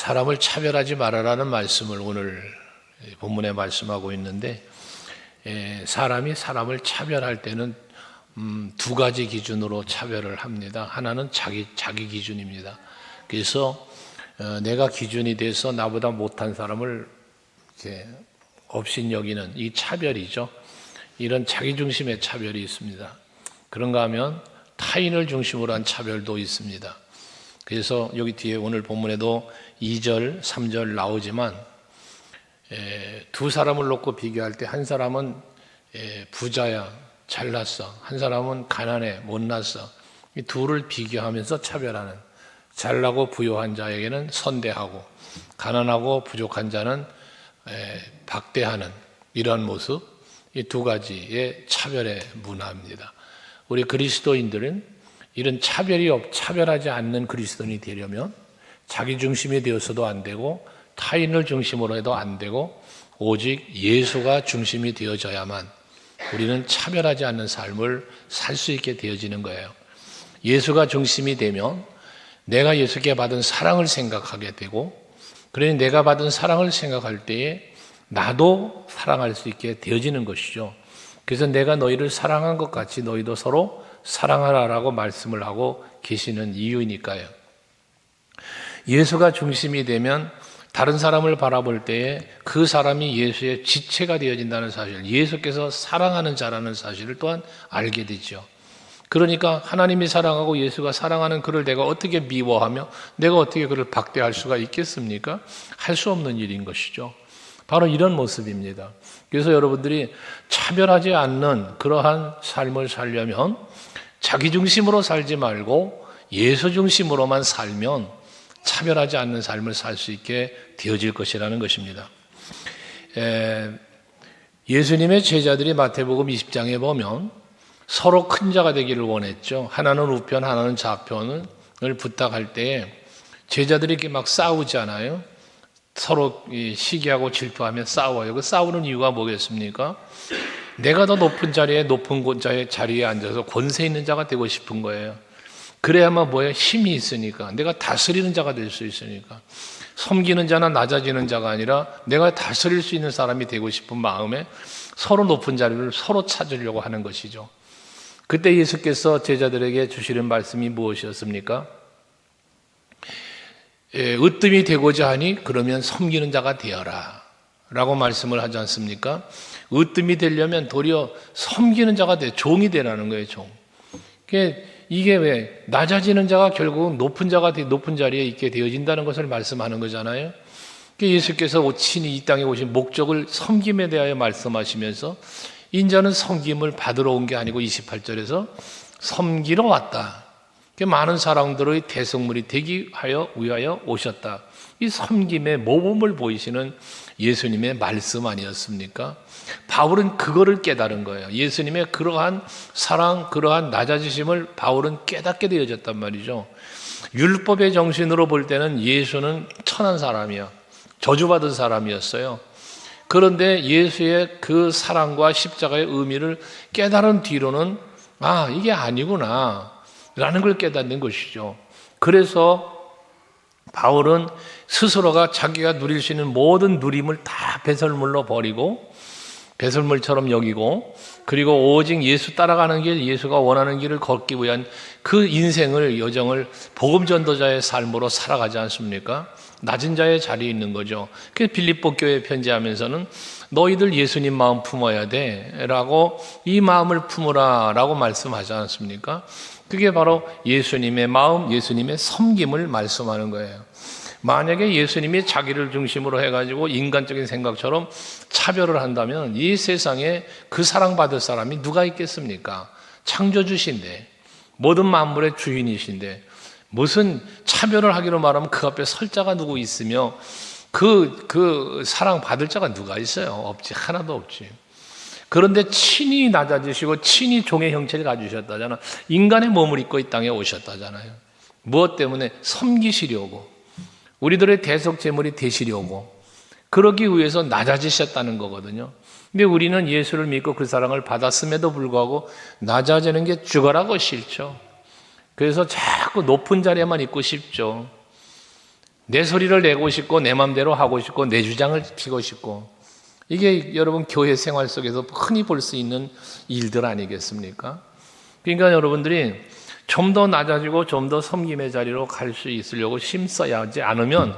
사람을 차별하지 말아라는 말씀을 오늘 본문에 말씀하고 있는데, 사람이 사람을 차별할 때는 두 가지 기준으로 차별을 합니다. 하나는 자기 기준입니다. 그래서 내가 기준이 돼서 나보다 못한 사람을 이렇게 업신여기는 이 차별이죠. 이런 자기중심의 차별이 있습니다. 그런가 하면 타인을 중심으로 한 차별도 있습니다. 그래서 여기 뒤에 오늘 본문에도 2절, 3절 나오지만 두 사람을 놓고 비교할 때 한 사람은 부자야, 잘났어. 한 사람은 가난해, 못났어. 이 둘을 비교하면서 차별하는, 잘나고 부유한 자에게는 선대하고 가난하고 부족한 자는 박대하는 이런 모습, 이 두 가지의 차별의 문화입니다. 우리 그리스도인들은 이런 차별하지 않는 그리스도인이 되려면 자기 중심이 되어서도 안 되고 타인을 중심으로 해도 안 되고 오직 예수가 중심이 되어져야만 우리는 차별하지 않는 삶을 살 수 있게 되어지는 거예요. 예수가 중심이 되면 내가 예수께 받은 사랑을 생각하게 되고, 그러니 내가 받은 사랑을 생각할 때에 나도 사랑할 수 있게 되어지는 것이죠. 그래서 내가 너희를 사랑한 것 같이 너희도 서로 사랑하라라고 말씀을 하고 계시는 이유니까요. 예수가 중심이 되면 다른 사람을 바라볼 때에 그 사람이 예수의 지체가 되어진다는 사실, 예수께서 사랑하는 자라는 사실을 또한 알게 되죠. 그러니까 하나님이 사랑하고 예수가 사랑하는 그를 내가 어떻게 미워하며 내가 어떻게 그를 박대할 수가 있겠습니까? 할 수 없는 일인 것이죠. 바로 이런 모습입니다. 그래서 여러분들이 차별하지 않는 그러한 삶을 살려면 자기 중심으로 살지 말고 예수 중심으로만 살면 차별하지 않는 삶을 살 수 있게 되어질 것이라는 것입니다. 예수님의 제자들이 마태복음 20장에 보면 서로 큰 자가 되기를 원했죠. 하나는 우편, 하나는 좌편을 부탁할 때 제자들이 이렇게 막 싸우잖아요. 서로 시기하고 질투하며 싸워요. 그 싸우는 이유가 뭐겠습니까? 내가 더 높은 자리에 자리에 앉아서 권세 있는 자가 되고 싶은 거예요. 그래야만 뭐예요? 힘이 있으니까. 내가 다스리는 자가 될 수 있으니까. 섬기는 자나 낮아지는 자가 아니라 내가 다스릴 수 있는 사람이 되고 싶은 마음에 서로 높은 자리를 서로 찾으려고 하는 것이죠. 그때 예수께서 제자들에게 주시는 말씀이 무엇이었습니까? 으뜸이 되고자 하니 그러면 섬기는 자가 되어라 라고 말씀을 하지 않습니까? 으뜸이 되려면 도리어 섬기는 자가 돼, 종이 되라는 거예요. 종. 이게 왜 낮아지는 자가 결국 높은 자리에 있게 되어진다는 것을 말씀하는 거잖아요. 예수께서 친히 이 땅에 오신 목적을 섬김에 대하여 말씀하시면서 인자는 섬김을 받으러 온 게 아니고 28절에서 섬기러 왔다. 많은 사람들의 대성물이 되기 위하여 오셨다. 이 섬김의 모범을 보이시는 예수님의 말씀 아니었습니까? 바울은 그거를 깨달은 거예요. 예수님의 그러한 사랑, 그러한 낮아지심을 바울은 깨닫게 되어졌단 말이죠. 율법의 정신으로 볼 때는 예수는 천한 사람이야. 저주받은 사람이었어요. 그런데 예수의 그 사랑과 십자가의 의미를 깨달은 뒤로는 이게 아니구나 라는 걸 깨닫는 것이죠. 그래서 바울은 스스로가 자기가 누릴 수 있는 모든 누림을 다 배설물로 버리고 배설물처럼 여기고, 그리고 오직 예수 따라가는 길, 예수가 원하는 길을 걷기 위한 그 인생을, 여정을 복음 전도자의 삶으로 살아가지 않습니까? 낮은 자의 자리에 있는 거죠. 그래서 빌립보 교회에 편지하면서는 너희들 예수님 마음 품어야 돼 라고, 이 마음을 품으라 라고 말씀하지 않습니까? 그게 바로 예수님의 마음, 예수님의 섬김을 말씀하는 거예요. 만약에 예수님이 자기를 중심으로 해가지고 인간적인 생각처럼 차별을 한다면 이 세상에 그 사랑받을 사람이 누가 있겠습니까? 창조주신데, 모든 만물의 주인이신데 무슨 차별을 하기로 말하면 그 앞에 설 자가 누구 있으며 그 사랑받을 자가 누가 있어요? 없지. 하나도 없지. 그런데 친히 낮아지시고 친히 종의 형체를 가지셨다잖아. 인간의 몸을 입고 이 땅에 오셨다잖아요. 무엇 때문에? 섬기시려고, 우리들의 대속제물이 되시려고, 그러기 위해서 낮아지셨다는 거거든요. 근데 우리는 예수를 믿고 그 사랑을 받았음에도 불구하고 낮아지는 게 죽어라고 싫죠. 그래서 자꾸 높은 자리에만 있고 싶죠. 내 소리를 내고 싶고 내 마음대로 하고 싶고 내 주장을 피고 싶고, 이게 여러분 교회 생활 속에서 흔히 볼 수 있는 일들 아니겠습니까? 그러니까 여러분들이 좀 더 낮아지고 좀 더 섬김의 자리로 갈 수 있으려고 힘써야 하지 않으면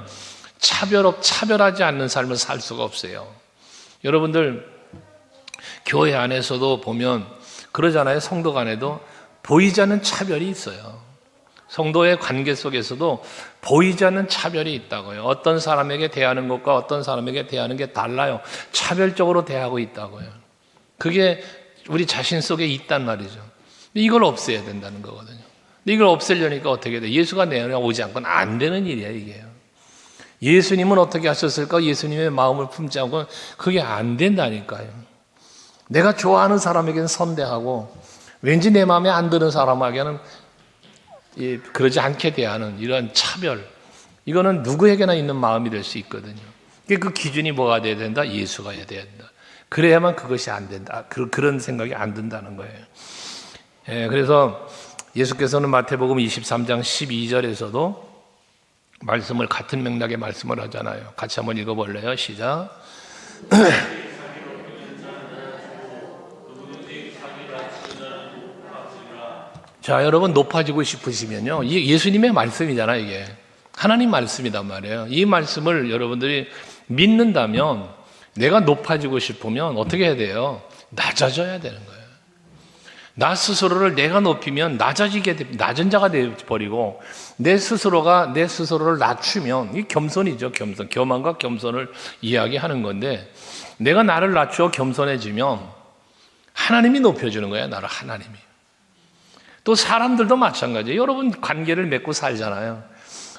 차별하지 않는 삶을 살 수가 없어요. 여러분들 교회 안에서도 보면 그러잖아요. 성도 간에도 보이지 않는 차별이 있어요. 성도의 관계 속에서도 보이지 않는 차별이 있다고요. 어떤 사람에게 대하는 것과 어떤 사람에게 대하는 게 달라요. 차별적으로 대하고 있다고요. 그게 우리 자신 속에 있단 말이죠. 이걸 없애야 된다는 거거든요. 이걸 없애려니까 어떻게 돼? 예수가 내 안에 오지 않고는 안 되는 일이야, 이게요. 예수님은 어떻게 하셨을까? 예수님의 마음을 품지 않고는 그게 안 된다니까요. 내가 좋아하는 사람에게는 선대하고 왠지 내 마음에 안 드는 사람에게는 그러지 않게 대하는 이런 차별, 이거는 누구에게나 있는 마음이 될 수 있거든요. 그 기준이 뭐가 돼야 된다? 예수가 해야 된다. 그래야만 그것이 안 된다. 그런 생각이 안 든다는 거예요. 그래서 예수께서는 마태복음 23장 12절에서도 말씀을 같은 맥락의 말씀을 하잖아요. 같이 한번 읽어볼래요? 시작. 자, 여러분 높아지고 싶으시면요, 예수님의 말씀이잖아요. 이게 하나님 말씀이란 말이에요. 이 말씀을 여러분들이 믿는다면, 내가 높아지고 싶으면 어떻게 해야 돼요? 낮아져야 되는 거예요. 나 스스로를 내가 높이면 낮은 자가 되어버리고, 내 스스로를 낮추면, 이 겸손이죠. 겸함과 겸손을 이야기하는 건데, 내가 나를 낮추어 겸손해지면 하나님이 높여주는 거예요. 나를 하나님이. 또 사람들도 마찬가지예요. 여러분 관계를 맺고 살잖아요.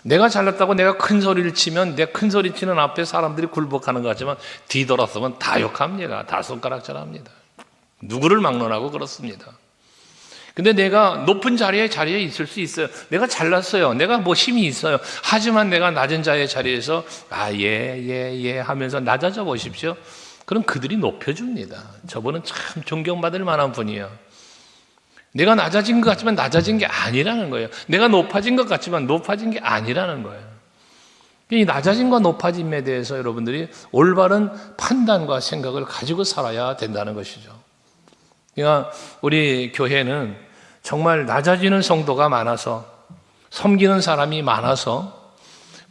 내가 잘났다고 내가 큰 소리를 치면 내 큰 소리 치는 앞에 사람들이 굴복하는 것 같지만 뒤돌아서면 다 욕합니다. 다 손가락질합니다. 누구를 막론하고 그렇습니다. 근데 내가 높은 자리에 있을 수 있어요. 내가 잘났어요. 내가 뭐 힘이 있어요. 하지만 내가 낮은 자의 자리에서 예 하면서 낮아져 보십시오. 그럼 그들이 높여줍니다. 저분은 참 존경받을 만한 분이에요. 내가 낮아진 것 같지만 낮아진 게 아니라는 거예요. 내가 높아진 것 같지만 높아진 게 아니라는 거예요. 이 낮아짐과 높아짐에 대해서 여러분들이 올바른 판단과 생각을 가지고 살아야 된다는 것이죠. 그러니까 우리 교회는 정말 낮아지는 성도가 많아서, 섬기는 사람이 많아서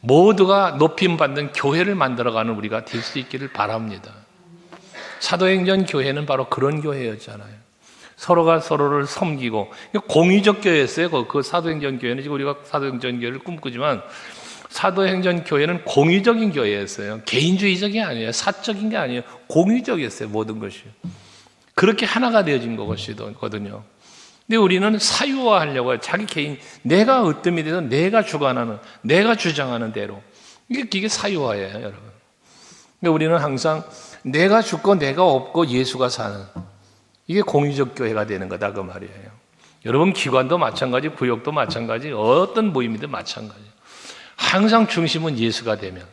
모두가 높임받는 교회를 만들어가는 우리가 될 수 있기를 바랍니다. 사도행전 교회는 바로 그런 교회였잖아요. 서로가 서로를 섬기고, 공의적 교회였어요. 그 사도행전 교회는, 지금 우리가 사도행전 교회를 꿈꾸지만 사도행전 교회는 공의적인 교회였어요. 개인주의적이 아니에요. 사적인 게 아니에요. 공의적이었어요. 모든 것이. 그렇게 하나가 되어진 것이거든요. 근데 우리는 사유화하려고 해요. 자기 개인, 내가 으뜸이 돼서 내가 주관하는, 내가 주장하는 대로. 이게 사유화예요, 여러분. 근데 우리는 항상 내가 죽고 내가 없고 예수가 사는, 이게 공의적 교회가 되는 거다, 그 말이에요. 여러분 기관도 마찬가지, 구역도 마찬가지, 어떤 모임이든 마찬가지. 항상 중심은 예수가 되면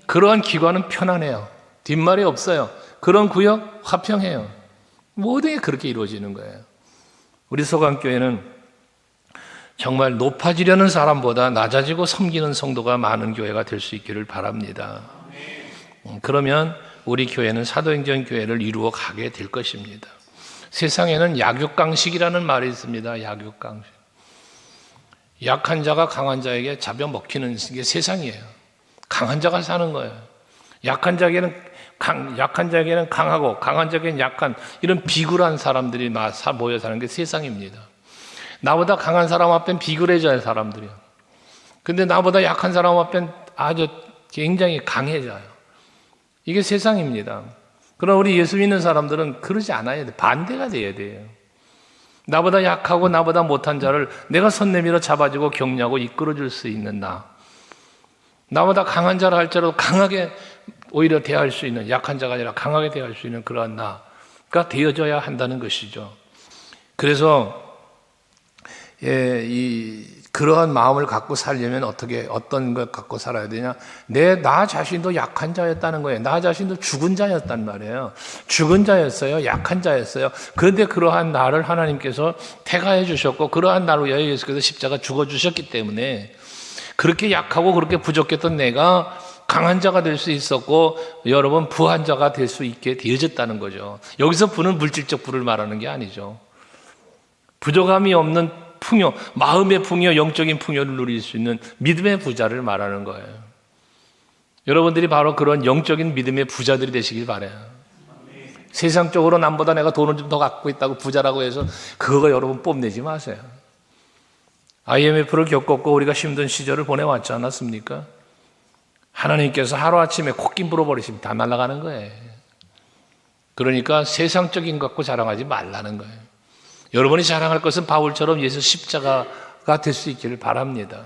그러한 기관은 편안해요. 뒷말이 없어요. 그런 구역 화평해요. 모든 게 그렇게 이루어지는 거예요. 우리 소강교회는 정말 높아지려는 사람보다 낮아지고 섬기는 성도가 많은 교회가 될 수 있기를 바랍니다. 그러면 우리 교회는 사도행전 교회를 이루어 가게 될 것입니다. 세상에는 약육강식이라는 말이 있습니다. 약육강식. 약한 자가 강한 자에게 잡아먹히는 게 세상이에요. 강한 자가 사는 거예요. 약한 자에게는 강하고 강한 자에게는 약한, 이런 비굴한 사람들이 모여 사는 게 세상입니다. 나보다 강한 사람 앞엔 비굴해져야 사람들이요. 근데 나보다 약한 사람 앞엔 아주 굉장히 강해져요. 이게 세상입니다. 그러나 우리 예수 믿는 사람들은 그러지 않아야 돼. 반대가 돼야 돼요. 나보다 약하고 나보다 못한 자를 내가 손 내밀어 잡아주고 격려하고 이끌어줄 수 있는 나보다 강한 자라 할지라도 강하게 오히려 대할 수 있는, 약한 자가 아니라 강하게 대할 수 있는 그러한 나가 되어져야 한다는 것이죠. 그래서 그러한 마음을 갖고 살려면 어떤 것 갖고 살아야 되냐? 나 자신도 약한 자였다는 거예요. 나 자신도 죽은 자였단 말이에요. 죽은 자였어요. 약한 자였어요. 그런데 그러한 나를 하나님께서 택하해 주셨고, 그러한 나를 위하여 예수께서 십자가 죽어 주셨기 때문에 그렇게 약하고 그렇게 부족했던 내가 강한 자가 될 수 있었고 여러분 부한 자가 될 수 있게 되어졌다는 거죠. 여기서 부는 물질적 부를 말하는 게 아니죠. 부족함이 없는 풍요, 마음의 풍요, 영적인 풍요를 누릴 수 있는 믿음의 부자를 말하는 거예요. 여러분들이 바로 그런 영적인 믿음의 부자들이 되시길 바라요. 세상적으로 남보다 내가 돈을 좀 더 갖고 있다고 부자라고 해서 그거 여러분 뽐내지 마세요. IMF를 겪었고 우리가 힘든 시절을 보내왔지 않았습니까? 하나님께서 하루아침에 콧김 불어버리시면 다 날아가는 거예요. 그러니까 세상적인 것 갖고 자랑하지 말라는 거예요. 여러분이 자랑할 것은 바울처럼 예수 십자가가 될 수 있기를 바랍니다.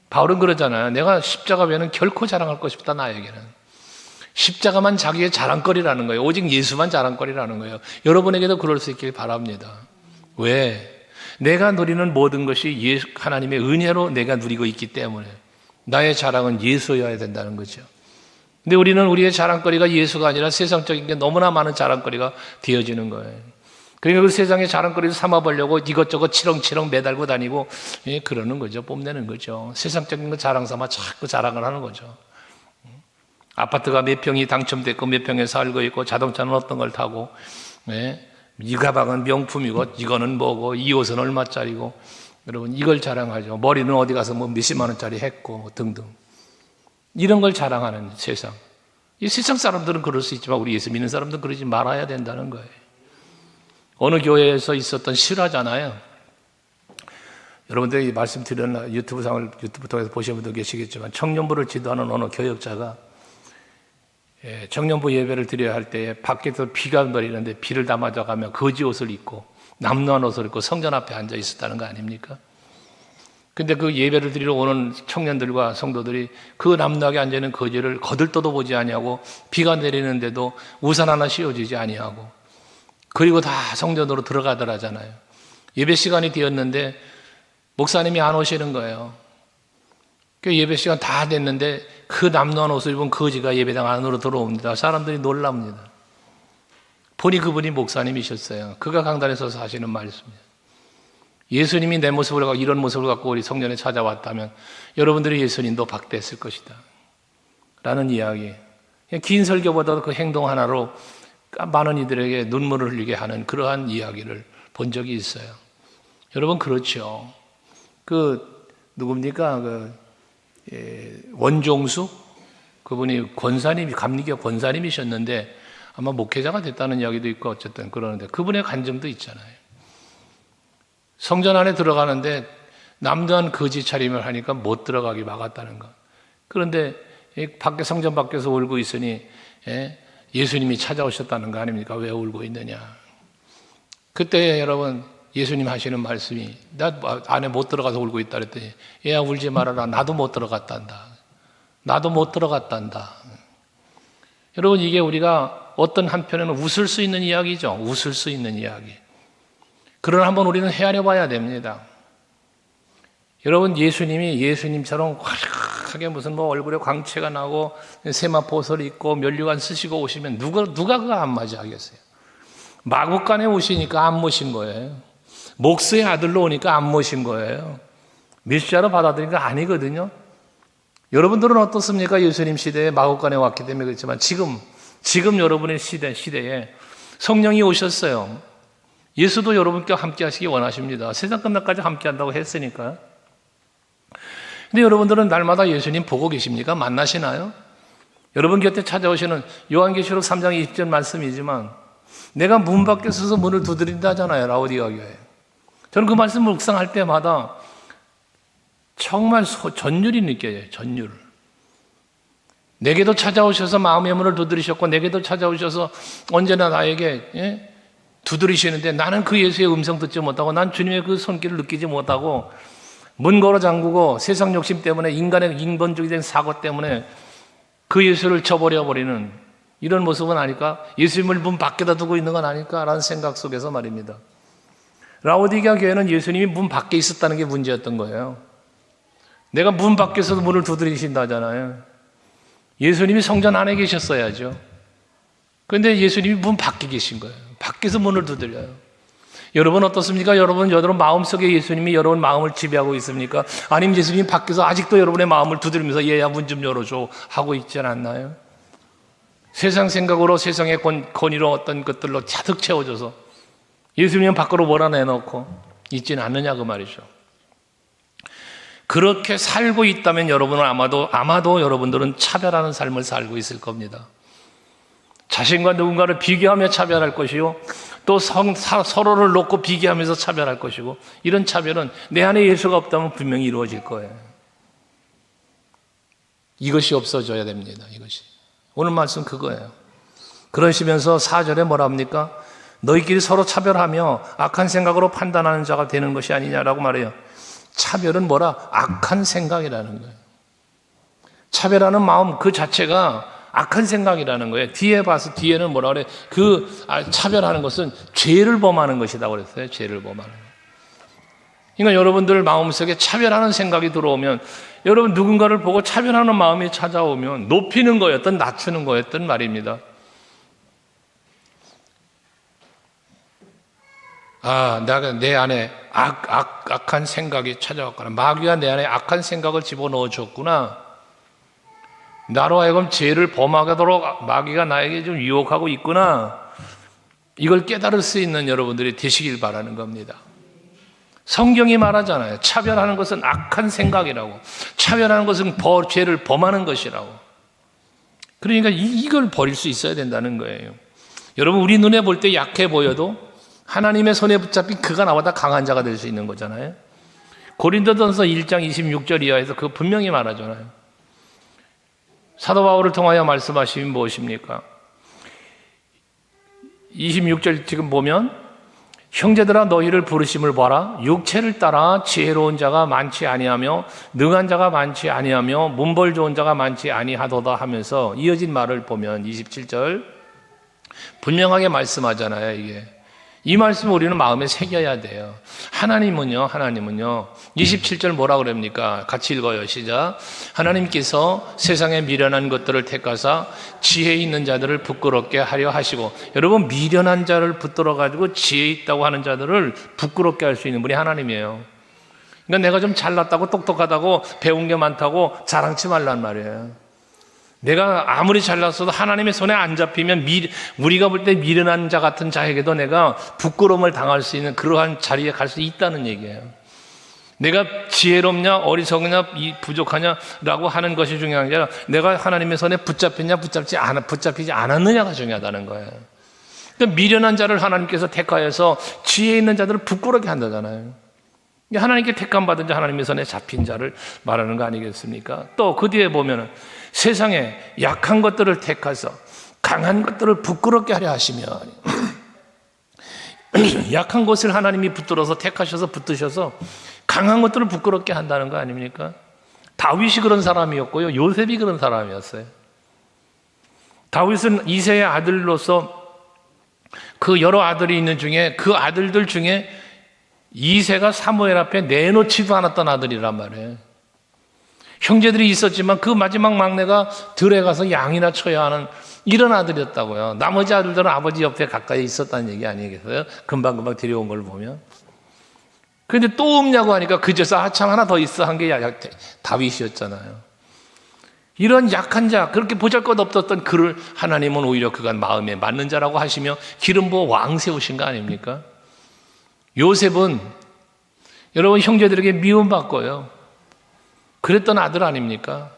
바울은 그러잖아요. 내가 십자가 외에는 결코 자랑할 것이 없다, 나에게는. 십자가만 자기의 자랑거리라는 거예요. 오직 예수만 자랑거리라는 거예요. 여러분에게도 그럴 수 있길 바랍니다. 왜? 내가 누리는 모든 것이 하나님의 은혜로 내가 누리고 있기 때문에 나의 자랑은 예수여야 된다는 거죠. 근데 우리는 우리의 자랑거리가 예수가 아니라 세상적인 게 너무나 많은 자랑거리가 되어지는 거예요. 그러니까 그 세상의 자랑거리를 삼아보려고 이것저것 치렁치렁 매달고 다니고 그러는 거죠. 뽐내는 거죠. 세상적인 거 자랑 삼아 자꾸 자랑을 하는 거죠. 아파트가 몇 평이 당첨됐고 몇 평에 살고 있고 자동차는 어떤 걸 타고 이 가방은 명품이고 이거는 뭐고 이 옷은 얼마짜리고 여러분 이걸 자랑하죠. 머리는 어디 가서 뭐 몇십만 원짜리 했고 등등 이런 걸 자랑하는 세상. 이 세상 사람들은 그럴 수 있지만 우리 예수 믿는 사람들은 그러지 말아야 된다는 거예요. 어느 교회에서 있었던 실화잖아요. 여러분들이 말씀드렸나 유튜브 통해서 보신 분도 계시겠지만 청년부를 지도하는 어느 교역자가 청년부 예배를 드려야 할 때에 밖에서 비가 내리는데 비를 다 맞아가며 거지 옷을 입고 남루한 옷을 입고 성전 앞에 앉아 있었다는 거 아닙니까? 근데 그 예배를 드리러 오는 청년들과 성도들이 그 남루하게 앉아있는 거지를 거들떠도 보지 아니하고 비가 내리는데도 우산 하나 씌워주지 아니하고 그리고 다 성전으로 들어가더라잖아요. 예배 시간이 되었는데 목사님이 안 오시는 거예요. 그 예배 시간 다 됐는데 그 남루한 옷을 입은 거지가 예배당 안으로 들어옵니다. 사람들이 놀랍니다. 보니 그분이 목사님이셨어요. 그가 강단에 서서 하시는 말씀이에요. 예수님이 내 모습을 갖고 이런 모습을 갖고 우리 성전에 찾아왔다면 여러분들이 예수님도 박대했을 것이다 라는 이야기. 긴 설교보다도 그 행동 하나로 많은 이들에게 눈물을 흘리게 하는 그러한 이야기를 본 적이 있어요. 여러분 그렇죠. 누굽니까? 원종수? 그분이 감리교 권사님이셨는데 아마 목회자가 됐다는 이야기도 있고 어쨌든 그러는데 그분의 간증도 있잖아요. 성전 안에 들어가는데 남다한 거지 차림을 하니까 못 들어가게 막았다는 것. 그런데 성전 밖에서 울고 있으니 예수님이 찾아오셨다는 거 아닙니까? 왜 울고 있느냐? 그때 여러분 예수님 하시는 말씀이 나 안에 못 들어가서 울고 있다 그랬더니 얘야 울지 말아라. 나도 못 들어갔단다. 나도 못 들어갔단다. 여러분 이게 우리가 어떤 한편에는 웃을 수 있는 이야기죠. 웃을 수 있는 이야기. 그러나 한번 우리는 헤아려 봐야 됩니다. 여러분 예수님이 예수님처럼 화려하게 무슨 얼굴에 광채가 나고 세마포옷을 입고 면류관 쓰시고 오시면 누가 그거 안 맞이하겠어요? 마국간에 오시니까 안 모신 거예요. 목수의 아들로 오니까 안 모신 거예요. 메시아로 받아들이니까 아니거든요. 여러분들은 어떻습니까? 예수님 시대에 마국간에 왔기 때문에 그렇지만 지금 여러분의 시대에 성령이 오셨어요. 예수도 여러분과 함께 하시기 원하십니다. 세상 끝날까지 함께 한다고 했으니까. 근데 여러분들은 날마다 예수님 보고 계십니까? 만나시나요? 여러분 곁에 찾아오시는 요한계시록 3장 20절 말씀이지만 내가 문 밖에 서서 문을 두드린다 하잖아요. 라오디가 교회. 저는 그 말씀을 묵상할 때마다 정말 전율이 느껴져요. 전율. 내게도 찾아오셔서 마음의 문을 두드리셨고 내게도 찾아오셔서 언제나 나에게 두드리시는데 나는 그 예수의 음성 듣지 못하고 난 주님의 그 손길을 느끼지 못하고 문 걸어 잠그고 세상 욕심 때문에 인간의 인본주의적인 사고 때문에 그 예수를 쳐버려버리는 이런 모습은 아닐까? 예수님을 문 밖에다 두고 있는 건 아닐까라는 생각 속에서 말입니다. 라오디게아 교회는 예수님이 문 밖에 있었다는 게 문제였던 거예요. 내가 문 밖에서도 문을 두드리신다잖아요. 예수님이 성전 안에 계셨어야죠. 그런데 예수님이 문 밖에 계신 거예요. 밖에서 문을 두드려요. 여러분 어떻습니까? 여러분 마음속에 예수님이 여러분 마음을 지배하고 있습니까? 아니면 예수님이 밖에서 아직도 여러분의 마음을 두드리면서 얘야 문 좀 열어줘 하고 있지 않나요? 세상 생각으로 세상의 권위로 어떤 것들로 가득 채워져서 예수님은 밖으로 몰아내놓고 있지는 않느냐 그 말이죠. 그렇게 살고 있다면 여러분은 아마도 여러분들은 차별하는 삶을 살고 있을 겁니다. 자신과 누군가를 비교하며 차별할 것이요, 또 서로를 놓고 비교하면서 차별할 것이고, 이런 차별은 내 안에 예수가 없다면 분명히 이루어질 거예요. 이것이 없어져야 됩니다. 이것이 오늘 말씀 그거예요. 그러시면서 4절에 뭐라 합니까? 너희끼리 서로 차별하며 악한 생각으로 판단하는 자가 되는 것이 아니냐라고 말해요. 차별은 뭐라? 악한 생각이라는 거예요. 차별하는 마음 그 자체가 악한 생각이라는 거예요. 뒤에는 뭐라 그래? 차별하는 것은 죄를 범하는 것이다 그랬어요. 죄를 범하는. 그러니까 여러분들 마음속에 차별하는 생각이 들어오면, 여러분 누군가를 보고 차별하는 마음이 찾아오면 높이는 거였든 낮추는 거였든 말입니다. 내가 내 안에 악한 생각이 찾아왔구나. 마귀가 내 안에 악한 생각을 집어넣어 줬구나. 나로 하여금 죄를 범하도록 마귀가 나에게 좀 유혹하고 있구나. 이걸 깨달을 수 있는 여러분들이 되시길 바라는 겁니다. 성경이 말하잖아요. 차별하는 것은 악한 생각이라고. 차별하는 것은 죄를 범하는 것이라고. 그러니까 이걸 버릴 수 있어야 된다는 거예요. 여러분 우리 눈에 볼 때 약해 보여도 하나님의 손에 붙잡힌 그가 나보다 강한 자가 될 수 있는 거잖아요. 고린도전서 1장 26절 이하에서 그거 분명히 말하잖아요. 사도 바울을 통하여 말씀하시면 무엇입니까? 26절 지금 보면, 형제들아 너희를 부르심을 봐라. 육체를 따라 지혜로운 자가 많지 아니하며 능한 자가 많지 아니하며 문벌 좋은 자가 많지 아니하도다 하면서 이어진 말을 보면 27절 분명하게 말씀하잖아요. 이게 이 말씀을 우리는 마음에 새겨야 돼요. 하나님은요 27절 뭐라 그럽니까? 같이 읽어요. 시작. 하나님께서 세상에 미련한 것들을 택하사 지혜 있는 자들을 부끄럽게 하려 하시고, 여러분 미련한 자를 붙들어 가지고 지혜 있다고 하는 자들을 부끄럽게 할 수 있는 분이 하나님이에요. 그러니까 내가 좀 잘났다고 똑똑하다고 배운 게 많다고 자랑치 말란 말이에요. 내가 아무리 잘났어도 하나님의 손에 안 잡히면 우리가 볼 때 미련한 자 같은 자에게도 내가 부끄러움을 당할 수 있는 그러한 자리에 갈 수 있다는 얘기예요. 내가 지혜롭냐 어리석으냐 부족하냐라고 하는 것이 중요한 게 아니라 내가 하나님의 손에 붙잡혔냐 붙잡히지 않았느냐가 중요하다는 거예요. 그러니까 미련한 자를 하나님께서 택하여서 지혜 있는 자들을 부끄럽게 한다잖아요. 하나님께 택함 받은 자, 하나님의 손에 잡힌 자를 말하는 거 아니겠습니까? 또 그 뒤에 보면은 세상에 약한 것들을 택하서 강한 것들을 부끄럽게 하려 하시며, 약한 것을 하나님이 붙들어서 택하셔서 붙드셔서 강한 것들을 부끄럽게 한다는 거 아닙니까? 다윗이 그런 사람이었고요, 요셉이 그런 사람이었어요. 다윗은 이새의 아들로서 그 여러 아들이 있는 중에 그 아들들 중에 이새가 사무엘 앞에 내놓지도 않았던 아들이란 말이에요. 형제들이 있었지만 그 마지막 막내가 들에 가서 양이나 쳐야 하는 이런 아들이었다고요. 나머지 아들들은 아버지 옆에 가까이 있었다는 얘기 아니겠어요? 금방금방 데려온 걸 보면. 그런데 또 없냐고 하니까 그제서 참 하나 더 있어 한 게 다윗이었잖아요. 이런 약한 자, 그렇게 보잘것없었던 그를 하나님은 오히려 그가 마음에 맞는 자라고 하시며 기름 부어 왕 세우신 거 아닙니까? 요셉은 여러분 형제들에게 미움받고요, 그랬던 아들 아닙니까?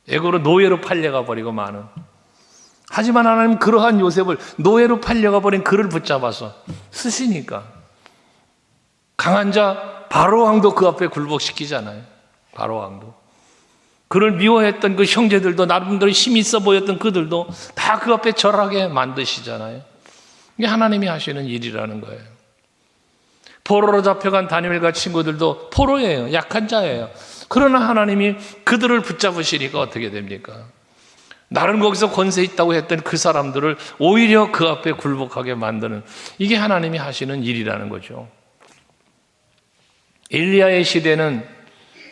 애고로 노예로 팔려가 버리고 많은. 하지만 하나님 그러한 요셉을 노예로 팔려가 버린 그를 붙잡아서 쓰시니까 강한 자 바로 왕도 그 앞에 굴복시키잖아요. 바로 왕도. 그를 미워했던 그 형제들도, 나름대로 힘이 있어 보였던 그들도 다 그 앞에 절하게 만드시잖아요. 이게 하나님이 하시는 일이라는 거예요. 포로로 잡혀간 다니엘과 친구들도 포로예요. 약한 자예요. 그러나 하나님이 그들을 붙잡으시니까 어떻게 됩니까? 나는 거기서 권세 있다고 했던 그 사람들을 오히려 그 앞에 굴복하게 만드는, 이게 하나님이 하시는 일이라는 거죠. 엘리야의 시대는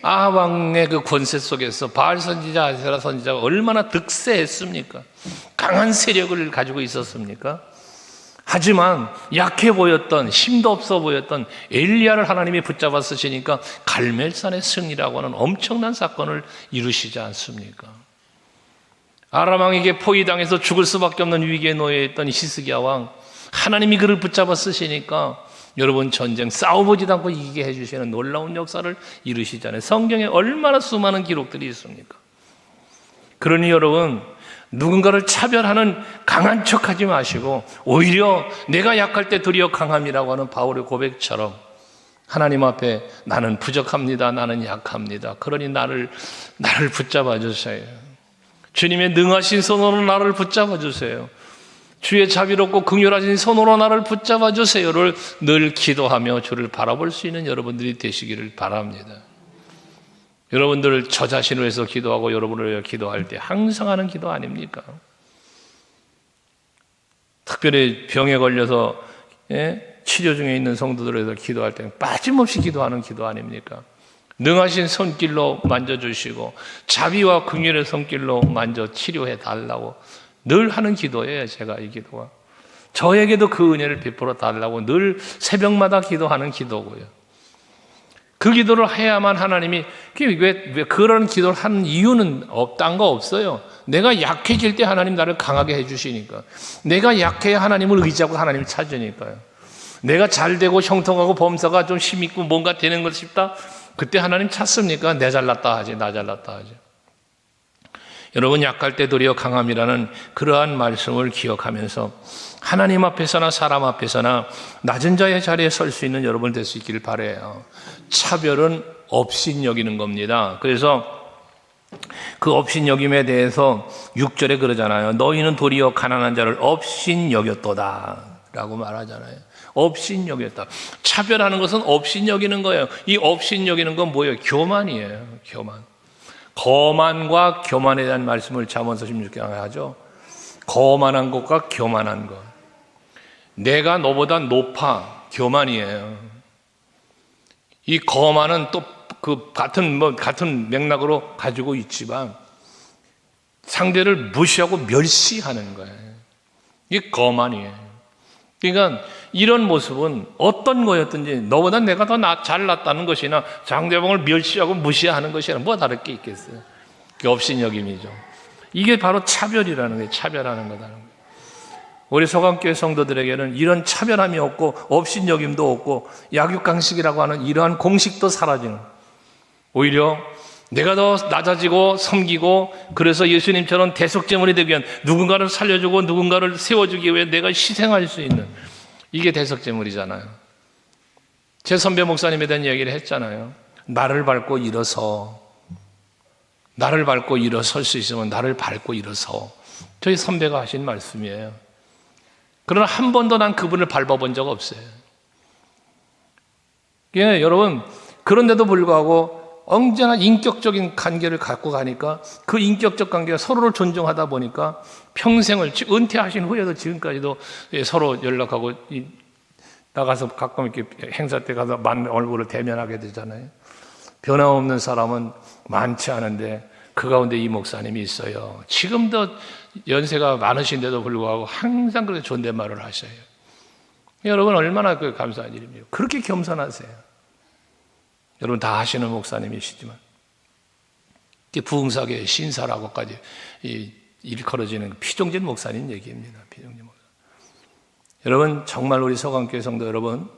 아합 왕의 그 권세 속에서 바알 선지자, 아세라 선지자가 얼마나 득세했습니까? 강한 세력을 가지고 있었습니까? 하지만 약해 보였던, 힘도 없어 보였던 엘리야를 하나님이 붙잡아 쓰시니까 갈멜산의 승리라고 하는 엄청난 사건을 이루시지 않습니까? 아람 왕에게 포위당해서 죽을 수밖에 없는 위기에 놓여 있던 히스기야 왕, 하나님이 그를 붙잡아 쓰시니까 여러분 전쟁 싸워보지도 않고 이기게 해주시는 놀라운 역사를 이루시잖아요. 성경에 얼마나 수많은 기록들이 있습니까? 그러니 여러분, 누군가를 차별하는 강한 척하지 마시고 오히려 내가 약할 때 도리어 강함이라고 하는 바울의 고백처럼 하나님 앞에 나는 부족합니다. 나는 약합니다. 그러니 나를 붙잡아 주세요. 주님의 능하신 손으로 나를 붙잡아 주세요. 주의 자비롭고 긍휼하신 손으로 나를 붙잡아 주세요를 늘 기도하며 주를 바라볼 수 있는 여러분들이 되시기를 바랍니다. 여러분들 저 자신을 위해서 기도하고 여러분을 위해 기도할 때 항상 하는 기도 아닙니까? 특별히 병에 걸려서 치료 중에 있는 성도들을 위해서 기도할 때 빠짐없이 기도하는 기도 아닙니까? 능하신 손길로 만져주시고 자비와 긍휼의 손길로 만져 치료해 달라고 늘 하는 기도예요. 제가 이 기도가 저에게도 그 은혜를 베풀어 달라고 늘 새벽마다 기도하는 기도고요. 그 기도를 해야만 하나님이 왜 그런 기도를 하는 이유는 딴 거 없어요. 내가 약해질 때 하나님 나를 강하게 해주시니까, 내가 약해야 하나님을 의지하고 하나님을 찾으니까요. 내가 잘 되고 형통하고 범사가 좀 힘있고 뭔가 되는 것 싶다, 그때 하나님 찾습니까? 내 잘났다 하지, 나 잘났다 하지. 여러분, 약할 때 도리어 강함이라는 그러한 말씀을 기억하면서 하나님 앞에서나 사람 앞에서나 낮은 자의 자리에 설 수 있는 여러분 될 수 있기를 바라요. 차별은 업신여기는 겁니다. 그래서 그 업신여김에 대해서 6절에 그러잖아요. 너희는 도리어 가난한 자를 업신여겼도다 라고 말하잖아요. 업신여겼다. 차별하는 것은 업신여기는 거예요. 이 업신여기는 건 뭐예요? 교만이에요. 교만. 거만과 교만에 대한 말씀을 잠언서 16장에 하죠. 거만한 것과 교만한 것. 내가 너보다 높아. 교만이에요. 이 거만은 또 그 같은 맥락으로 가지고 있지만 상대를 무시하고 멸시하는 거예요. 이게 거만이에요. 그러니까 이런 모습은 어떤 거였든지 너보다 내가 더 잘났다는 것이나 상대방을 멸시하고 무시하는 것이나 뭐 다를 게 있겠어요. 그게 업신여김이죠. 이게 바로 차별이라는 거예요. 차별하는 거다는 거예요. 우리 소강교회 성도들에게는 이런 차별함이 없고 업신여김도 없고 약육강식이라고 하는 이러한 공식도 사라지는, 오히려 내가 더 낮아지고 섬기고 그래서 예수님처럼 대속제물이 되기 위한 누군가를 살려주고 누군가를 세워주기 위해 내가 희생할 수 있는, 이게 대속제물이잖아요. 제 선배 목사님에 대한 이야기를 했잖아요. 나를 밟고 일어서, 나를 밟고 일어설 수 있으면 나를 밟고 일어서. 저희 선배가 하신 말씀이에요. 그러나 한 번도 난 그분을 밟아본 적 없어요. 예, 여러분, 그런데도 불구하고 언제나 인격적인 관계를 갖고 가니까 그 인격적 관계가 서로를 존중하다 보니까 평생을, 은퇴하신 후에도 지금까지도 서로 연락하고 나가서 가끔 이렇게 행사 때 가서 얼굴을 대면하게 되잖아요. 변함없는 사람은 많지 않은데 그 가운데 이 목사님이 있어요. 지금도 연세가 많으신데도 불구하고 항상 그렇게 존댓말을 하셔요. 여러분, 얼마나 그 감사한 일입니까? 그렇게 겸손하세요. 여러분 다 아시는 목사님이시지만 부흥사계 신사라고까지 일컬어지는 피종진 목사님 얘기입니다. 피종진 목사. 여러분, 정말 우리 서강교회 성도 여러분,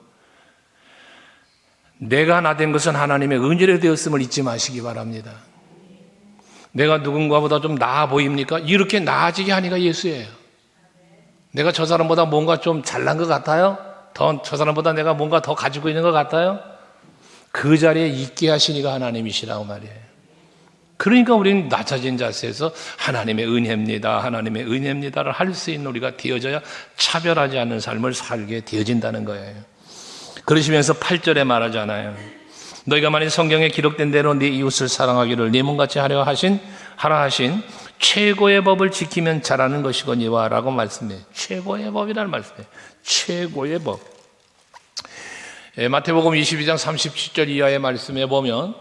내가 나 된 것은 하나님의 은혜로 되었음을 잊지 마시기 바랍니다. 내가 누군가보다 좀 나아 보입니까? 이렇게 나아지게 하니까 예수예요. 내가 저 사람보다 뭔가 좀 잘난 것 같아요? 저 사람보다 내가 뭔가 더 가지고 있는 것 같아요? 그 자리에 있게 하시니까 하나님이시라고 말이에요. 그러니까 우리는 낮아진 자세에서 하나님의 은혜입니다, 하나님의 은혜입니다를 할 수 있는 우리가 되어져야 차별하지 않는 삶을 살게 되어진다는 거예요. 그러시면서 8절에 말하잖아요. 너희가 만일 성경에 기록된 대로 네 이웃을 사랑하기를 네 몸같이 하라 하신 최고의 법을 지키면 잘하는 것이거니와 라고 말씀해요. 최고의 법이라는 말씀이에요. 최고의 법. 마태복음 22장 37절 이하의 말씀에 보면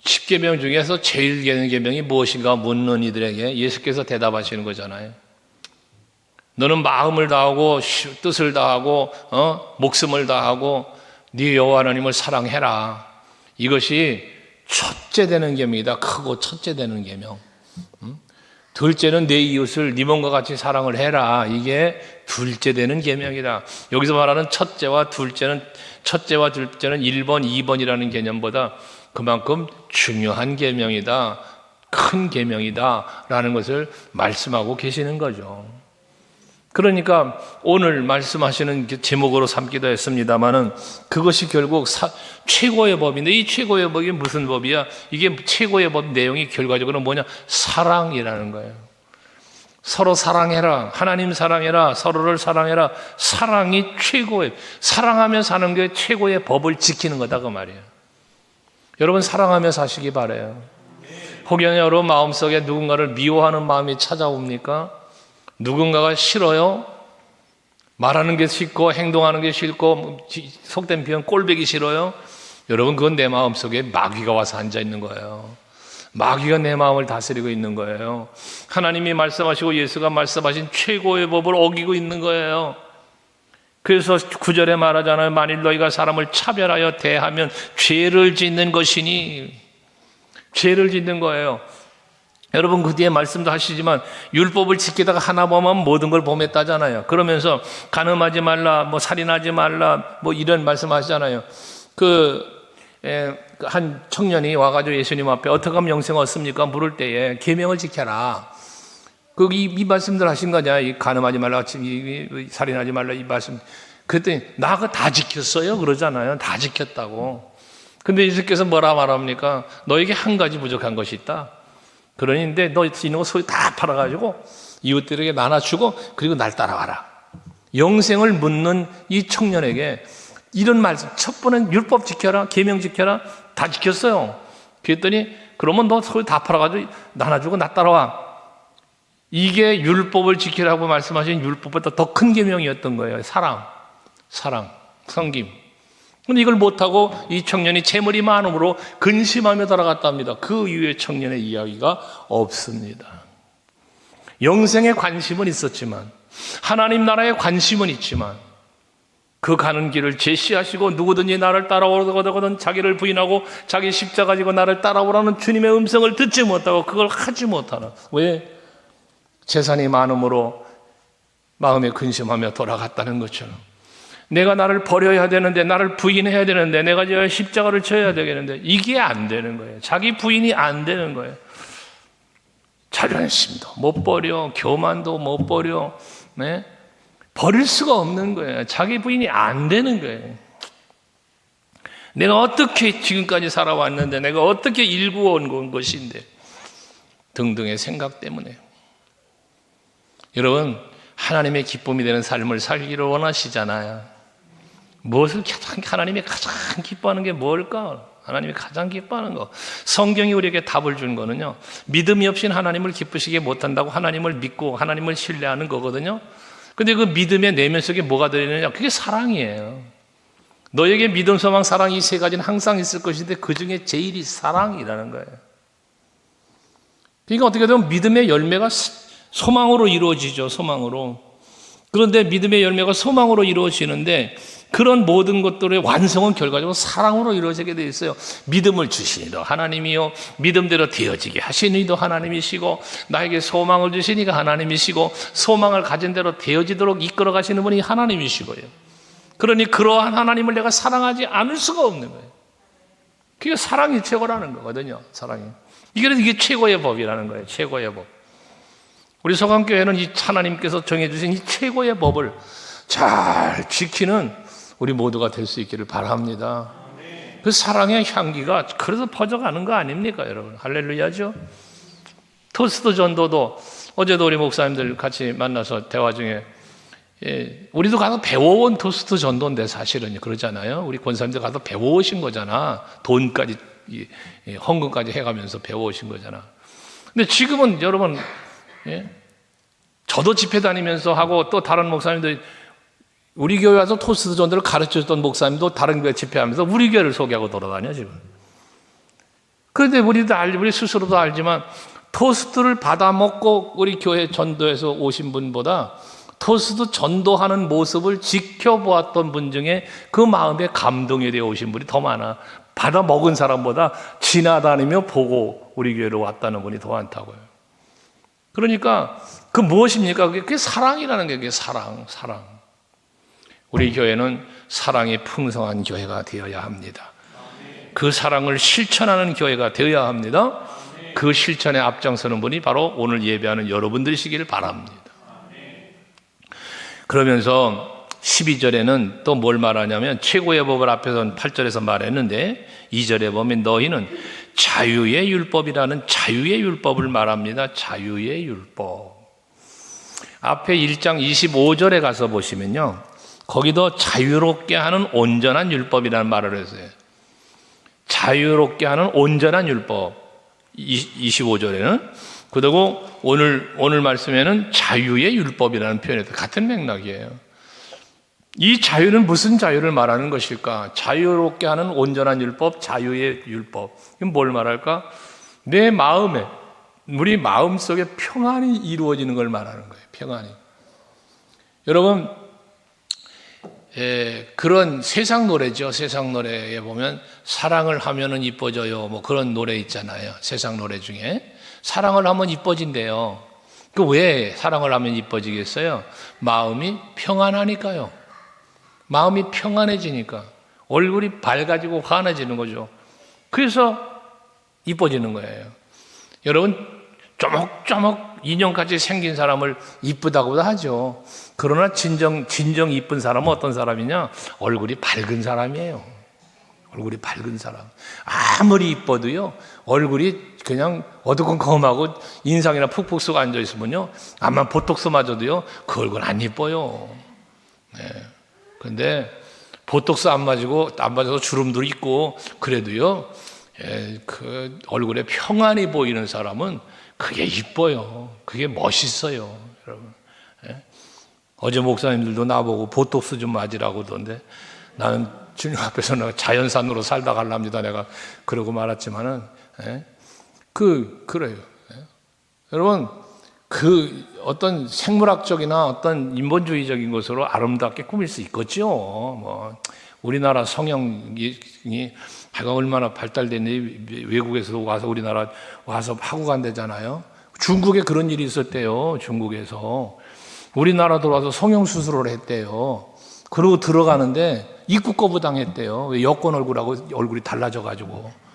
10계명 중에서 제일 계명이 무엇인가 묻는 이들에게 예수께서 대답하시는 거잖아요. 너는 마음을 다하고 뜻을 다하고 목숨을 다하고 네 여호와 하나님을 사랑해라. 이것이 첫째 되는 계명이다. 크고 첫째 되는 계명. 둘째는 내 이웃을 네 몸과 같이 사랑을 해라. 이게 둘째 되는 계명이다. 여기서 말하는 첫째와 둘째는 1번, 2번이라는 개념보다 그만큼 중요한 계명이다. 큰 계명이다라는 것을 말씀하고 계시는 거죠. 그러니까 오늘 말씀하시는 제목으로 삼기도 했습니다마는 그것이 결국 최고의 법인데, 이 최고의 법이 무슨 법이야? 이게 최고의 법 내용이 결과적으로 뭐냐? 사랑이라는 거예요. 서로 사랑해라. 하나님 사랑해라. 서로를 사랑해라. 사랑이 최고의, 사랑하며 사는 게 최고의 법을 지키는 거다 그 말이에요. 여러분 사랑하며 사시기 바라요. 혹여 여러분 마음속에 누군가를 미워하는 마음이 찾아옵니까? 누군가가 싫어요? 말하는 게 싫고 행동하는 게 싫고 속된 표현 꼴보기 싫어요? 여러분 그건 내 마음속에 마귀가 와서 앉아 있는 거예요. 마귀가 내 마음을 다스리고 있는 거예요. 하나님이 말씀하시고 예수가 말씀하신 최고의 법을 어기고 있는 거예요. 그래서 9절에 말하잖아요. 만일 너희가 사람을 차별하여 대하면 죄를 짓는 것이니, 죄를 짓는 거예요. 여러분 그 뒤에 말씀도 하시지만 율법을 지키다가 하나 보면 모든 걸 범했다잖아요. 그러면서 간음하지 말라, 뭐 살인하지 말라, 뭐 이런 말씀하시잖아요. 한 청년이 와가지고 예수님 앞에 어떻게 하면 영생을 얻습니까? 물을 때에 계명을 지켜라. 이 말씀들 하신 거냐? 이 간음하지 말라, 살인하지 말라 이 말씀. 그랬더니 나 그거 다 지켰어요 그러잖아요. 다 지켰다고. 근데 예수께서 뭐라 말합니까? 너에게 한 가지 부족한 것이 있다. 그러는데 너 있는 거 소유 다 팔아가지고 이웃들에게 나눠주고 그리고 날 따라와라. 영생을 묻는 이 청년에게 이런 말씀, 첫 번은 율법 지켜라, 계명 지켜라, 다 지켰어요. 그랬더니 그러면 너 소유 다 팔아가지고 나눠주고 나 따라와. 이게 율법을 지키라고 말씀하신 율법보다 더 큰 계명이었던 거예요. 사랑, 섬김. 근데 이걸 못하고 이 청년이 재물이 많음으로 근심하며 돌아갔답니다. 그 이후에 청년의 이야기가 없습니다. 영생에 관심은 있었지만, 하나님 나라에 관심은 있지만, 그 가는 길을 제시하시고 누구든지 나를 따라오거든 자기를 부인하고 자기 십자가 지고 나를 따라오라는 주님의 음성을 듣지 못하고 그걸 하지 못하는. 왜? 재산이 많음으로 마음에 근심하며 돌아갔다는 것처럼. 내가 나를 버려야 되는데, 나를 부인해야 되는데, 내가 십자가를 져야 되겠는데, 이게 안 되는 거예요. 자기 부인이 안 되는 거예요. 자존심도 못 버려, 교만도 못 버려, 네? 버릴 수가 없는 거예요. 자기 부인이 안 되는 거예요. 내가 어떻게 지금까지 살아왔는데, 내가 어떻게 일구어온 것인데, 등등의 생각 때문에. 여러분, 하나님의 기쁨이 되는 삶을 살기를 원하시잖아요. 하나님이 가장 기뻐하는 게 뭘까? 하나님이 가장 기뻐하는 거. 성경이 우리에게 답을 준 거는요, 믿음이 없이는 하나님을 기쁘시게 못한다고 하나님을 믿고 하나님을 신뢰하는 거거든요. 근데 그 믿음의 내면 속에 뭐가 들어있느냐? 그게 사랑이에요. 너에게 믿음, 소망, 사랑 이 세 가지는 항상 있을 것인데 그 중에 제일이 사랑이라는 거예요. 그러니까 어떻게 보면 믿음의 열매가 소망으로 이루어지죠. 소망으로. 그런데 믿음의 열매가 소망으로 이루어지는데 그런 모든 것들의 완성은 결과적으로 사랑으로 이루어지게 되어 있어요. 믿음을 주시니도 하나님이요, 믿음대로 되어지게 하시니도 하나님이시고, 나에게 소망을 주시니까 하나님이시고, 소망을 가진 대로 되어지도록 이끌어 가시는 분이 하나님이시고요. 그러니 그러한 하나님을 내가 사랑하지 않을 수가 없는 거예요. 그게 사랑이 최고라는 거거든요. 사랑이. 이게 최고의 법이라는 거예요. 최고의 법. 우리 소강교회는 이 하나님께서 정해주신 이 최고의 법을 잘 지키는 우리 모두가 될 수 있기를 바랍니다. 그 사랑의 향기가 그래서 퍼져가는 거 아닙니까, 여러분? 할렐루야죠? 토스트 전도도 어제도 우리 목사님들 같이 만나서 대화 중에 우리도 가서 배워온 토스트 전도인데 사실은 그러잖아요. 우리 권사님들 가서 배워오신 거잖아. 돈까지 헌금까지 해가면서 배워오신 거잖아. 근데 지금은 여러분, 저도 집회 다니면서 하고 또 다른 목사님들, 우리 교회 와서 토스트 전도를 가르쳐줬던 목사님도 다른 교회 집회하면서 우리 교회를 소개하고 돌아다녀 지금. 그런데 우리 스스로도 알지만 토스트를 받아 먹고 우리 교회 전도에서 오신 분보다 토스도 전도하는 모습을 지켜보았던 분 중에 그 마음에 감동이 되어 오신 분이 더 많아. 받아 먹은 사람보다 지나다니며 보고 우리 교회로 왔다는 분이 더 많다고요. 그러니까 그 무엇입니까? 그게 사랑이라는 게, 그게 사랑. 우리 교회는 사랑이 풍성한 교회가 되어야 합니다. 그 사랑을 실천하는 교회가 되어야 합니다. 그 실천에 앞장서는 분이 바로 오늘 예배하는 여러분들이시기를 바랍니다. 그러면서 12절에는 또 뭘 말하냐면 최고의 법을 앞에서 8절에서 말했는데 2절에 보면 너희는 자유의 율법이라는 자유의 율법을 말합니다. 자유의 율법. 앞에 1장 25절에 가서 보시면요, 거기도 자유롭게 하는 온전한 율법이라는 말을 했어요. 자유롭게 하는 온전한 율법 25절에는, 그리고 오늘 말씀에는 자유의 율법이라는 표현이 같은 맥락이에요. 이 자유는 무슨 자유를 말하는 것일까? 자유롭게 하는 온전한 율법, 자유의 율법. 이건 뭘 말할까? 내 마음에, 우리 마음속에 평안이 이루어지는 걸 말하는 거예요. 평안이. 여러분, 그런 세상 노래죠. 세상 노래에 보면 사랑을 하면은 이뻐져요. 뭐 그런 노래 있잖아요. 세상 노래 중에. 사랑을 하면 이뻐진대요. 그 왜 사랑을 하면 이뻐지겠어요? 마음이 평안하니까요. 마음이 평안해지니까. 얼굴이 밝아지고 환해지는 거죠. 그래서 이뻐지는 거예요. 여러분, 쪼목쪼목 인형같이 생긴 사람을 이쁘다고도 하죠. 그러나 진정 이쁜 사람은 어떤 사람이냐? 얼굴이 밝은 사람이에요. 얼굴이 밝은 사람. 아무리 이뻐도요, 얼굴이 그냥 어두컴컴하고 인상이나 푹푹 쏘고 앉아있으면요, 아마 보톡스 맞아도요, 그 얼굴 안 이뻐요. 네. 근데 보톡스 안 맞아서 주름도 있고 그래도요, 그 얼굴에 평안이 보이는 사람은 그게 이뻐요. 그게 멋있어요, 여러분. 어제 목사님들도 나보고 보톡스 좀 맞으라고 하던데, 나는 주님 앞에서 내가 자연산으로 살다 갈랍니다. 내가 그러고 말았지만은, 그래요. 여러분, 그 어떤 생물학적이나 어떤 인본주의적인 것으로 아름답게 꾸밀 수 있겠죠. 뭐 우리나라 성형이 얼마나 발달됐는지 외국에서 와서 우리나라 와서 하고 간대잖아요. 중국에 그런 일이 있었대요. 중국에서 우리나라 들어와서 성형 수술을 했대요. 그러고 들어가는데 입국 거부당했대요. 여권 얼굴하고 얼굴이 달라져가지고.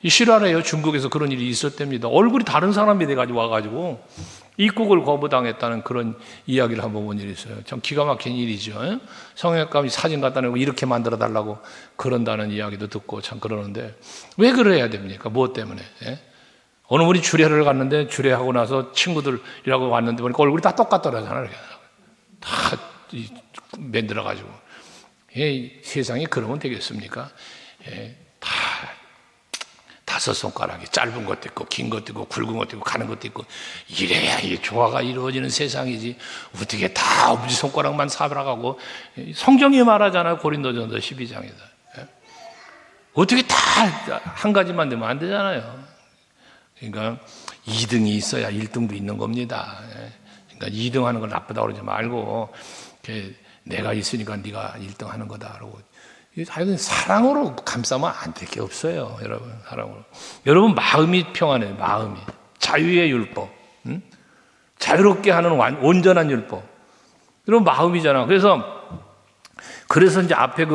실화래요. 중국에서 그런 일이 있었답니다. 얼굴이 다른 사람이 돼가지고 와가지고 입국을 거부당했다는 그런 이야기를 한번 본 일이 있어요. 참 기가 막힌 일이죠. 성형외과 사진 갖다 내고 이렇게 만들어 달라고 그런다는 이야기도 듣고 참 그러는데, 왜 그래야 됩니까? 무엇 때문에? 어느 분이 주례를 갔는데, 주례하고 나서 친구들이라고 왔는데 보니까 얼굴이 다 똑같더라잖아요. 다 만들어가지고. 세상이 그러면 되겠습니까? 다 다섯 손가락이 짧은 것도 있고 긴 것도 있고 굵은 것도 있고 가는 것도 있고, 이래야 이 조화가 이루어지는 세상이지. 어떻게 다 엄지손가락만 살아가고. 성경이 말하잖아요. 고린도전서 12장에서. 어떻게 다 한 가지만 되면 안 되잖아요. 그러니까 2등이 있어야 1등도 있는 겁니다. 그러니까 2등 하는 걸 나쁘다고 그러지 말고, 내가 있으니까 네가 1등 하는 거다 그러고, 하여튼 사랑으로 감싸면 안 될 게 없어요. 여러분, 사랑으로. 여러분, 마음이 평안해요. 마음이. 자유의 율법. 자유롭게 하는 온전한 율법. 여러분, 마음이잖아. 그래서 이제 앞에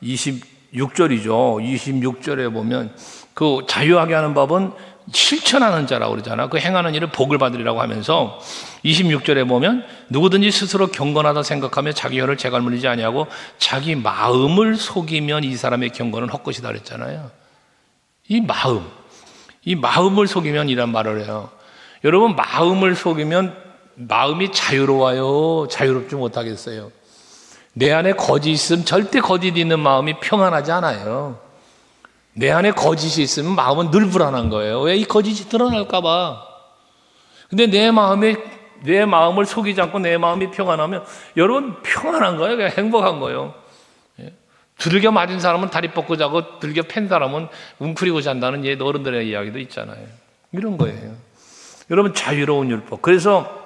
26절이죠. 26절에 보면 그 자유하게 하는 법은 실천하는 자라고 그러잖아. 그 행하는 일을 복을 받으리라고 하면서 26절에 보면 누구든지 스스로 경건하다 생각하며 자기 혀를 재갈물리지 아니하고 자기 마음을 속이면 이 사람의 경건은 헛것이다 그랬잖아요. 이 마음을 속이면 이란 말을 해요. 여러분, 마음을 속이면 마음이 자유로워요? 자유롭지 못하겠어요? 내 안에 거짓이 있으면 절대 거짓 있는 마음이 평안하지 않아요. 내 안에 거짓이 있으면 마음은 늘 불안한 거예요. 왜? 이 거짓이 드러날까 봐. 근데 내 마음을 속이지 않고 내 마음이 평안하면, 여러분, 평안한 거예요. 그냥 행복한 거예요. 두들겨 맞은 사람은 다리 뻗고 자고 두들겨 팬 사람은 웅크리고 잔다는 옛 어른들의 이야기도 있잖아요. 이런 거예요. 여러분, 자유로운 율법. 그래서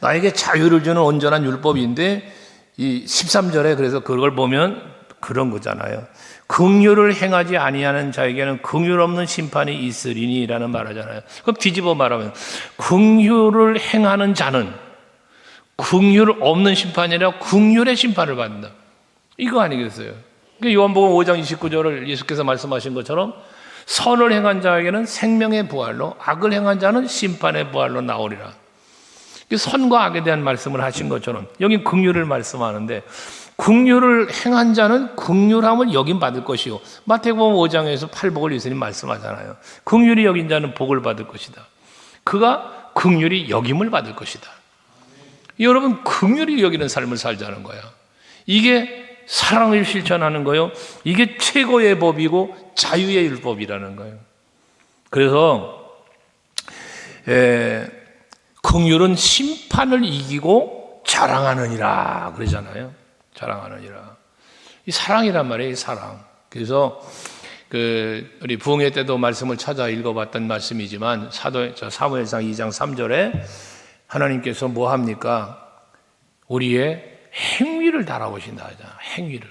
나에게 자유를 주는 온전한 율법인데 이 13절에 그래서 그걸 보면 그런 거잖아요. 긍휼을 행하지 아니하는 자에게는 긍휼 없는 심판이 있으리니라는 말하잖아요. 그럼 뒤집어 말하면 긍휼을 행하는 자는 긍휼 없는 심판이 아니라 긍휼의 심판을 받는다. 이거 아니겠어요? 그러니까 요한복음 5장 29절을 예수께서 말씀하신 것처럼 선을 행한 자에게는 생명의 부활로 악을 행한 자는 심판의 부활로 나오리라. 선과 악에 대한 말씀을 하신 것처럼 여기 긍휼을 말씀하는데 긍휼을 행한 자는 긍휼함을 여김 받을 것이요. 마태복음 5장에서 팔복을 예수님 말씀하잖아요. 긍휼히 여긴 자는 복을 받을 것이다. 그가 긍휼히 여김을 받을 것이다. 여러분 긍휼히 여기는 삶을 살자는 거야. 이게 사랑을 실천하는 거요. 이게 최고의 법이고 자유의 율법이라는 거예요. 그래서 긍휼은 심판을 이기고 자랑하느니라 그러잖아요. 자랑하느니라. 이 사랑이란 말이에요. 이 사랑. 그래서 우리 부흥회 때도 말씀을 찾아 읽어봤던 말씀이지만 사무엘상 2장 3절에 하나님께서 뭐 합니까? 우리의 행위를 달아보신다 하잖아. 행위를.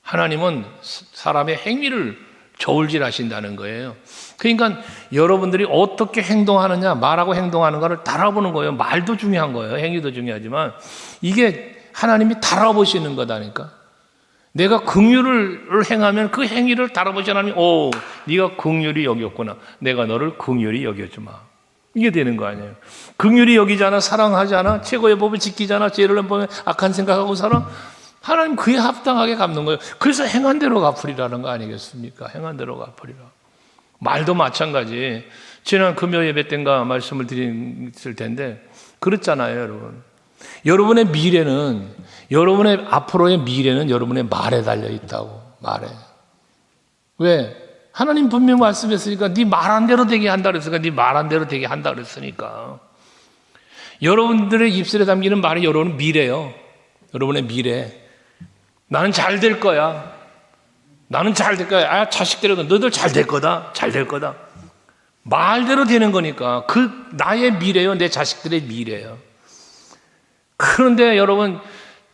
하나님은 사람의 행위를 저울질하신다는 거예요. 그러니까 여러분들이 어떻게 행동하느냐, 말하고 행동하는 것을 달아보는 거예요. 말도 중요한 거예요. 행위도 중요하지만 이게 하나님이 달아보시는 거다니까. 내가 긍휼을 행하면 그 행위를 달아보시 하나님이 네가 긍휼히 여겼구나. 내가 너를 긍휼히 여겨주마. 이게 되는 거 아니에요. 긍휼히 여기지 않아, 사랑하지 않아, 최고의 법을 지키지 않아, 죄를 보면 악한 생각하고 살아. 하나님 그에 합당하게 갚는 거예요. 그래서 행한 대로 갚으리라는 거 아니겠습니까? 행한 대로 갚으리라. 말도 마찬가지. 지난 금요 예배 때인가 말씀을 드렸을 텐데 그렇잖아요, 여러분. 여러분의 미래는, 여러분의 앞으로의 미래는 여러분의 말에 달려 있다고. 말에. 왜? 하나님 분명 말씀했으니까 네 말한 대로 되게 한다 그랬으니까 네 말한 대로 되게 한다 그랬으니까. 여러분들의 입술에 담기는 말이 여러분의 미래예요. 여러분의 미래. 나는 잘 될 거야. 나는 잘 될 거야. 자식들에게 너희들 잘 될 거다. 잘 될 거다. 말대로 되는 거니까. 그 나의 미래요. 내 자식들의 미래예요. 그런데 여러분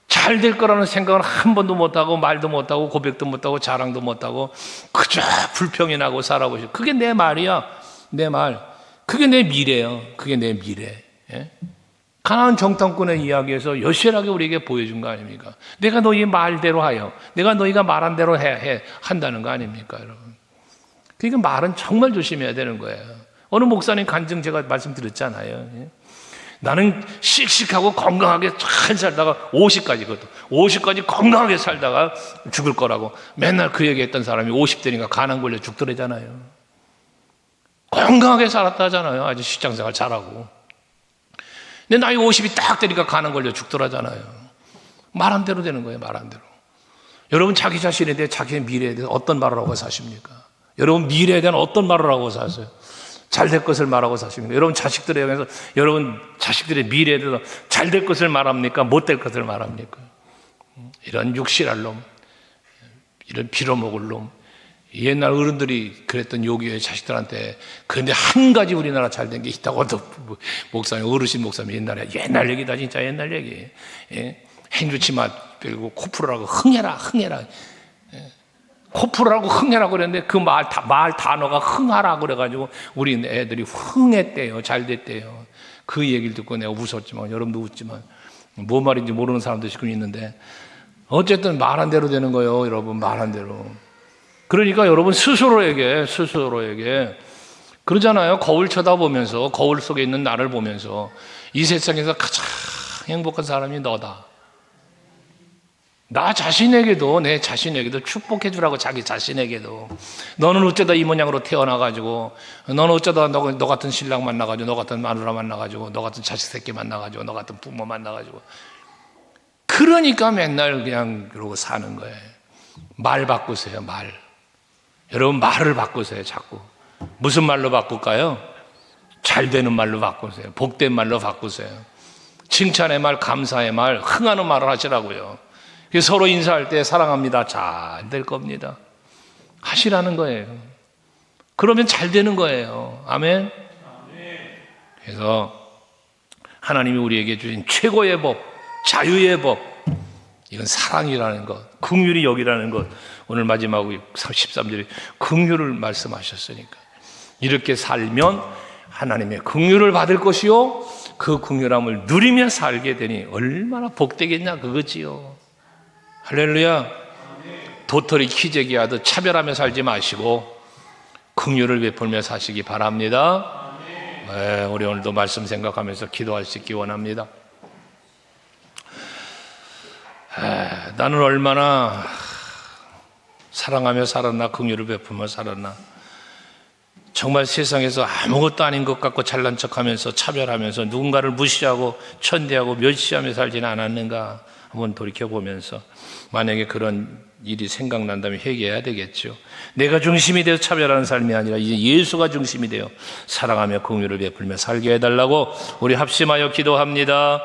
잘 될 거라는 생각은 한 번도 못하고 말도 못하고 고백도 못하고 자랑도 못하고 그저 불평이 나고 살아보시고 그게 내 말이야. 내 말. 그게 내 미래예요. 그게 내 미래. 예? 가나안 정탐꾼의 이야기에서 여실하게 우리에게 보여준 거 아닙니까? 내가 너희 말대로 하여 내가 너희가 말한 대로 한다는 거 아닙니까, 여러분? 그러니까 말은 정말 조심해야 되는 거예요. 어느 목사님 간증 제가 말씀드렸잖아요. 예? 나는 씩씩하고 건강하게 잘 살다가 50까지 건강하게 살다가 죽을 거라고 맨날 그 얘기했던 사람이 50대니까 간암 걸려 죽더래잖아요. 건강하게 살았다 하잖아요. 아주 직장생활 잘하고. 근데 나이 50이 딱 되니까 간암 걸려 죽더라잖아요. 말한 대로 되는 거예요. 말한 대로. 여러분 자기 자신에 대해 자기의 미래에 대해서 어떤 말을 하고 사십니까? 여러분 미래에 대한 어떤 말을 하고 사세요? 잘 될 것을 말하고 사십니까? 여러분 자식들에 대해서 여러분 자식들의 미래에 대해서 잘 될 것을 말합니까? 못 될 것을 말합니까? 이런 육실할 놈, 이런 빌어먹을 놈. 옛날 어른들이 그랬던 요기의 자식들한테. 그런데 한 가지 우리나라 잘 된 게 있다고 목사님, 어르신 목사님 옛날 얘기다. 진짜 옛날 얘기. 예? 행주치마 빼고 코 풀으라고 흥해라. 예? 코 풀으라고 흥해라 그랬는데 그 말 단어가 흥하라 그래가지고 우리 애들이 흥했대요. 잘 됐대요. 그 얘기를 듣고 내가 웃었지만 여러분도 웃지만 뭐 말인지 모르는 사람도 지금 있는데 어쨌든 말한 대로 되는 거예요. 여러분 말한 대로. 그러니까 여러분 스스로에게 그러잖아요. 거울 쳐다보면서 거울 속에 있는 나를 보면서 이 세상에서 가장 행복한 사람이 너다. 나 자신에게도 내 자신에게도 축복해 주라고. 자기 자신에게도 너는 어쩌다 이 모양으로 태어나가지고 너는 어쩌다 너 같은 신랑 만나가지고 너 같은 마누라 만나가지고 너 같은 자식 새끼 만나가지고 너 같은 부모 만나가지고 그러니까 맨날 그냥 그러고 사는 거예요. 말 바꾸세요. 말. 여러분 말을 바꾸세요. 자꾸. 무슨 말로 바꿀까요? 잘 되는 말로 바꾸세요. 복된 말로 바꾸세요. 칭찬의 말, 감사의 말, 흥하는 말을 하시라고요. 서로 인사할 때 사랑합니다. 잘 될 겁니다. 하시라는 거예요. 그러면 잘 되는 거예요. 아멘. 그래서 하나님이 우리에게 주신 최고의 법, 자유의 법, 이건 사랑이라는 것, 긍휼이 여기라는 것. 오늘 마지막 13절에 긍휼을 말씀하셨으니까 이렇게 살면 하나님의 긍휼을 받을 것이요 그 긍휼함을 누리며 살게 되니 얼마나 복되겠냐 그거지요. 할렐루야. 도토리 키재기 하듯 차별하며 살지 마시고 긍휼을 베풀며 사시기 바랍니다. 네, 우리 오늘도 말씀 생각하면서 기도할 수 있기 원합니다. 나는 얼마나 사랑하며 살았나, 긍휼을 베풀며 살았나. 정말 세상에서 아무것도 아닌 것 같고 잘난 척하면서 차별하면서 누군가를 무시하고 천대하고 멸시하며 살지는 않았는가 한번 돌이켜보면서 만약에 그런 일이 생각난다면 회개해야 되겠죠. 내가 중심이 되어 차별하는 삶이 아니라 이제 예수가 중심이 되어 사랑하며 긍휼을 베풀며 살게 해달라고 우리 합심하여 기도합니다.